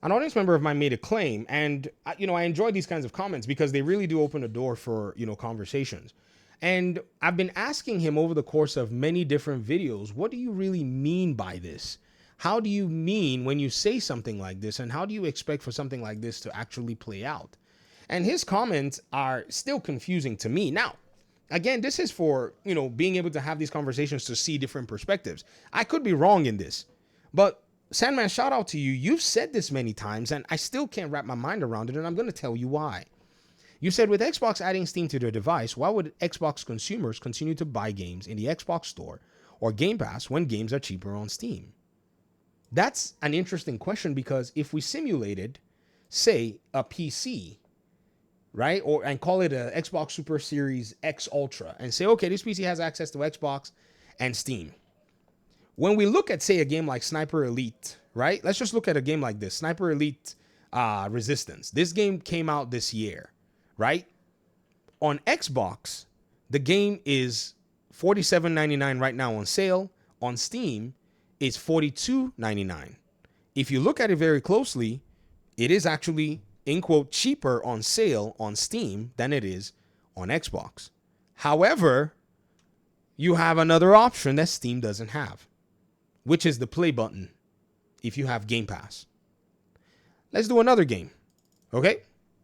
An audience member of mine made a claim, and I enjoy these kinds of comments because they really do open a door for conversations. And I've been asking him over the course of many different videos, what do you really mean by this? How do you mean when you say something like this, and how do you expect for something like this to actually play out? And his comments are still confusing to me. Now, again, this is for, being able to have these conversations to see different perspectives. I could be wrong in this, but Sandman, shout out to you. You've said this many times, and I still can't wrap my mind around it, and I'm going to tell you why. You said with Xbox adding Steam to their device, why would Xbox consumers continue to buy games in the Xbox Store or Game Pass when games are cheaper on Steam? That's an interesting question because if we simulated, say, a PC, right, and call it a Xbox Super Series X Ultra, and say, okay, this PC has access to Xbox and Steam. When we look at, say, a game like Sniper Elite, right? Let's just look at a game like this, Sniper Elite Resistance. This game came out this year, right? On Xbox, the game is $47.99 right now on sale. On Steam, it's $42.99. If you look at it very closely, it is actually, in quote, cheaper on sale on Steam than it is on Xbox. However, you have another option that Steam doesn't have, which is the play button if you have Game Pass. Let's do another game, okay?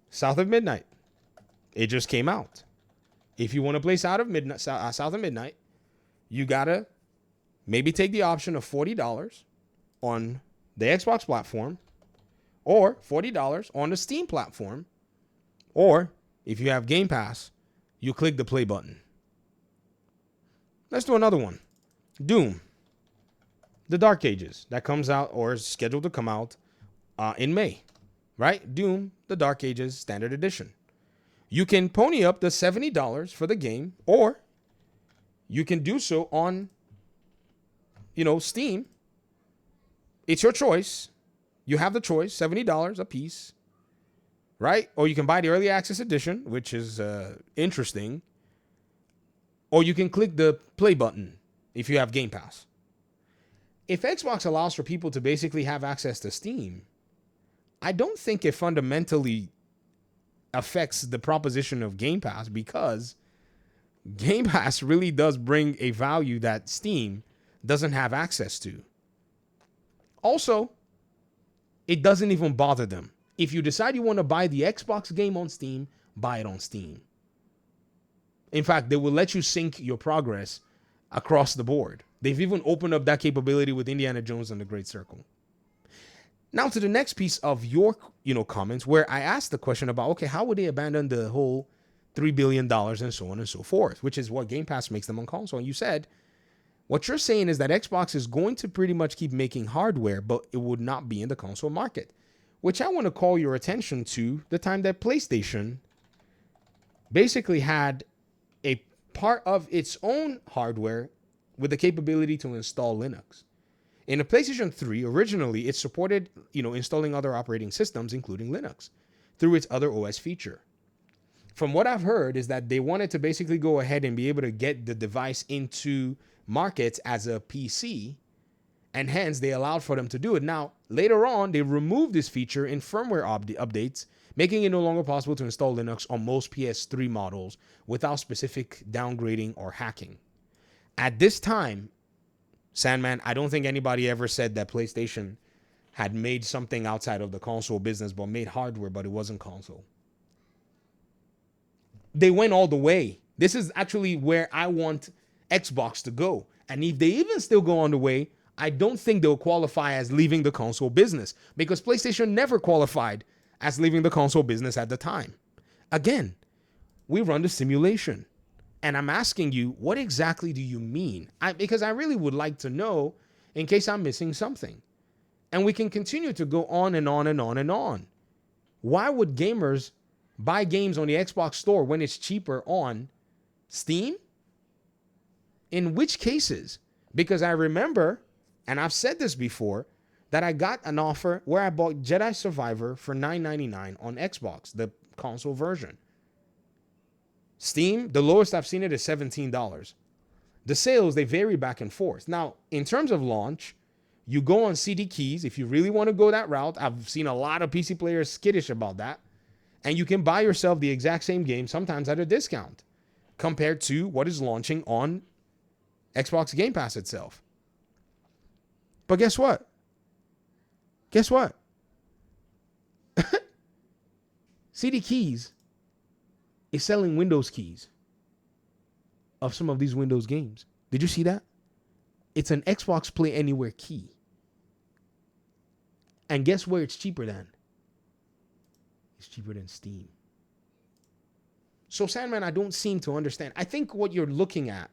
South of Midnight. It just came out. If you want to play South of Midnight, you gotta maybe take the option of $40 on the Xbox platform, or $40 on the Steam platform, or if you have Game Pass, you click the play button. Let's do another one. Doom. The Dark Ages, that comes out or is scheduled to come out in May, right? Doom, the Dark Ages Standard Edition. You can pony up the $70 for the game, or you can do so on, Steam. It's your choice. You have the choice, $70 a piece, right? Or you can buy the Early Access Edition, which is interesting. Or you can click the play button if you have Game Pass. If Xbox allows for people to basically have access to Steam, I don't think it fundamentally affects the proposition of Game Pass, because Game Pass really does bring a value that Steam doesn't have access to. Also, it doesn't even bother them. If you decide you want to buy the Xbox game on Steam, buy it on Steam. In fact, they will let you sync your progress across the board. They've even opened up that capability with Indiana Jones and the Great Circle. Now to the next piece of your, comments, where I asked the question about, okay, how would they abandon the whole $3 billion and so on and so forth, which is what Game Pass makes them on console. And you said, what you're saying is that Xbox is going to pretty much keep making hardware, but it would not be in the console market, which I want to call your attention to the time that PlayStation basically had a part of its own hardware with the capability to install Linux. In the PlayStation 3, originally, it supported, installing other operating systems, including Linux, through its other OS feature. From what I've heard is that they wanted to basically go ahead and be able to get the device into markets as a PC, and hence they allowed for them to do it. Now, later on, they removed this feature in firmware updates, making it no longer possible to install Linux on most PS3 models without specific downgrading or hacking. At this time, Sandman, I don't think anybody ever said that PlayStation had made something outside of the console business, but made hardware, but it wasn't console. They went all the way. This is actually where I want Xbox to go. And if they even still go on the way, I don't think they'll qualify as leaving the console business, because PlayStation never qualified as leaving the console business at the time. Again, we run the simulation. And I'm asking you, what exactly do you mean? Because I really would like to know in case I'm missing something. And we can continue to go on and on and on and on. Why would gamers buy games on the Xbox Store when it's cheaper on Steam? In which cases? Because I remember, and I've said this before, that I got an offer where I bought Jedi Survivor for $9.99 on Xbox, the console version. Steam, the lowest I've seen it is $17. The sales, they vary back and forth. Now, in terms of launch, You go on CD Keys if you really want to go that route. I've seen a lot of PC players skittish about that. And you can buy yourself the exact same game, sometimes at a discount, compared to what is launching on Xbox Game Pass itself. But guess what? Guess what? CD Keys is selling Windows keys of some of these Windows games. Did you see that? It's an Xbox Play Anywhere key. And guess where it's cheaper than? It's cheaper than Steam. So, Sandman, I don't seem to understand. I think what you're looking at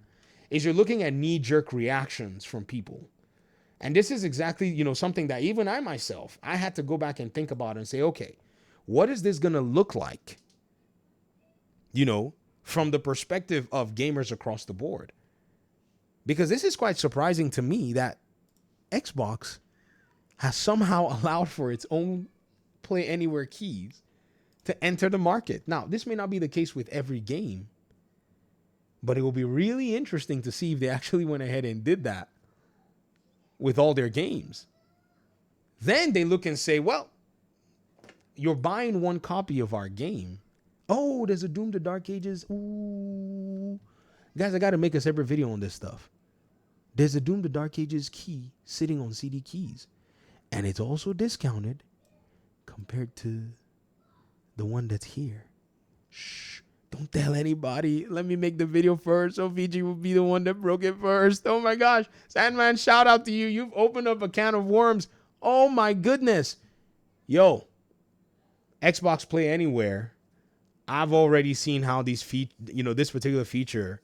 is you're looking at knee-jerk reactions from people. And this is exactly, something that even I myself, I had to go back and think about and say, okay, what is this going to look like? From the perspective of gamers across the board. Because this is quite surprising to me that Xbox has somehow allowed for its own Play Anywhere keys to enter the market. Now, this may not be the case with every game, but it will be really interesting to see if they actually went ahead and did that with all their games. Then they look and say, well, you're buying one copy of our game. Oh, there's a Doom the Dark Ages. Ooh. Guys, I got to make a separate video on this stuff. There's a Doom the Dark Ages key sitting on CD Keys. And it's also discounted compared to the one that's here. Shh. Don't tell anybody. Let me make the video first so Fiji will be the one that broke it first. Oh my gosh. Sandman, shout out to you. You've opened up a can of worms. Oh my goodness. Yo, Xbox Play Anywhere. I've already seen how this particular feature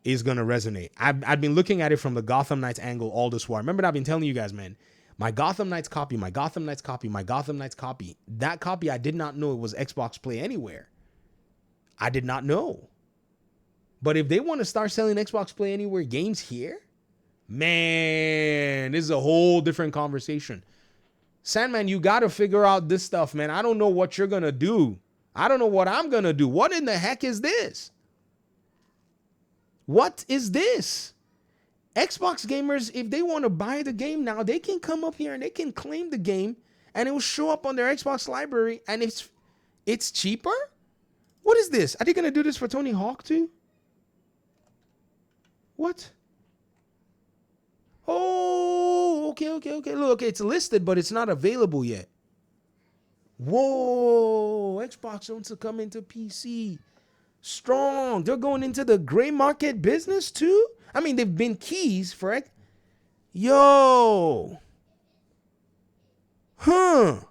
is going to resonate. I've been looking at it from the Gotham Knights angle all this while. Remember, I've been telling you guys, man, my Gotham Knights copy. That copy, I did not know it was Xbox Play Anywhere. I did not know. But if they want to start selling Xbox Play Anywhere games here, man, this is a whole different conversation. Sandman, you got to figure out this stuff, man. I don't know what you're going to do. I don't know what I'm going to do. What in the heck is this? What is this? Xbox gamers, if they want to buy the game now, they can come up here and they can claim the game and it will show up on their Xbox library and it's cheaper? What is this? Are they going to do this for Tony Hawk too? What? Oh, okay. Look, it's listed, but it's not available yet. Whoa, Xbox wants to come into PC. Strong. They're going into the gray market business too? I mean, they've been keys for it. Yo. Huh.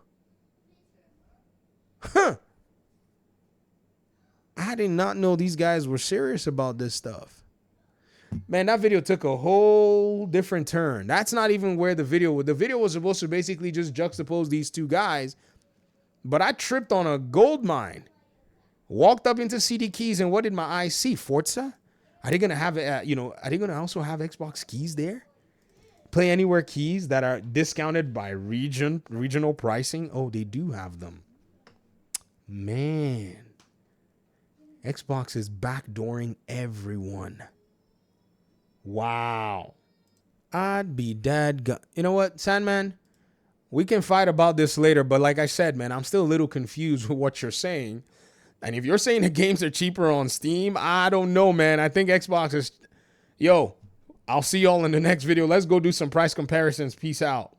I did not know these guys were serious about this stuff. Man, that video took a whole different turn. That's not even where the video was supposed to basically just juxtapose these two guys. But I tripped on a gold mine. Walked up into CD Keys, and what did my eyes see? Forza? Are they going to have, are they going to also have Xbox keys there? Play Anywhere keys that are discounted by regional pricing? Oh, they do have them. Man. Xbox is backdooring everyone. Wow. I'd be dead. You know what, Sandman? We can fight about this later, but like I said, man, I'm still a little confused with what you're saying. And if you're saying the games are cheaper on Steam, I don't know, man. I think Xbox is... Yo, I'll see y'all in the next video. Let's go do some price comparisons. Peace out.